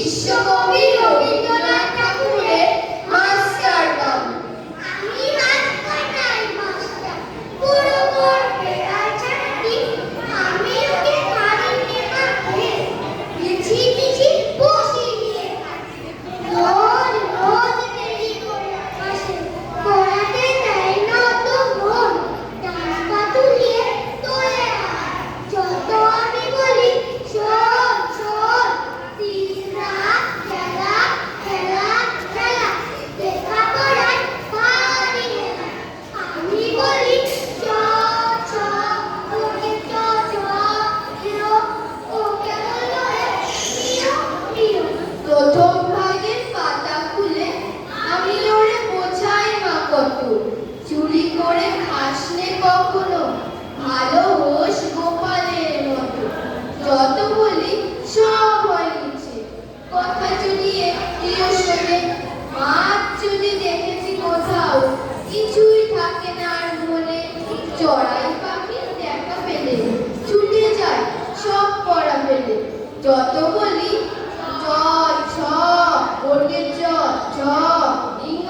বিশ্বকবি রবীন্দ্রনাথ ঠাকুরের মাস্টার বাবু। আমি মাস্টার নাই মাস্টার, পুরো করবে রাজাটি, আমি ওকে মারিতে মারতে, পিছি পিছি বসি দিয়ে খাচ্ছি। রোজ রোজ দেরি করে আসে, পড়াতে দেয় না তো মন, টাকা তুলিয়ে তোলে আর। যত আমি বলি শোন শোন, দিন রাত খেলা খেলা খেলা, লেখাপড়ায় পারি না। আমি বলি চ চ, ওকে চ চ, প্রিয়, ওকে বলো প্রিয় প্রিয়। প্রথম ভাগের পাতা খুলে আমি ওরে বোঝাই মা কত, চুরি করে খাসনে কখনো, ভালো হোস গোপালের মতো। যত বলি সব হয় নিচে, কথা চুরিয়ে প্রিয় শোনে। মাছ যদি দেখেছি কোথাও, কিছুই থাকে না আর মনে। চড়াই পাখি দেখা পেলে ছুটে যায় সব পড়া পেলে। যত বলি জল ছ, বর্গের জ ছ, ইঙ্গ,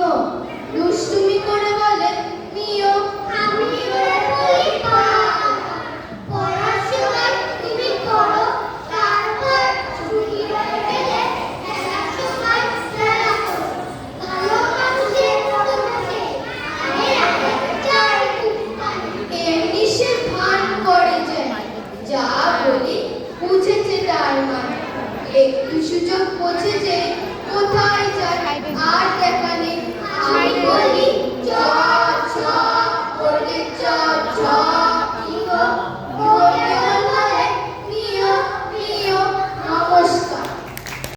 দুষ্টুমি করে বলে নিও। আমি ওরে বলি পড়ার সময় তুমি পড়ো, তারপর ছুটি হয়ে গেলে খেলার সময় খেলা করো। ভালো মানুষের মতো থাকে, আরে আরে চাই তুমি পারে। এমনি সে ভান করে যায়, যা বলি বুঝেছে তার মানে। একটু সুযোগ বোঝে যে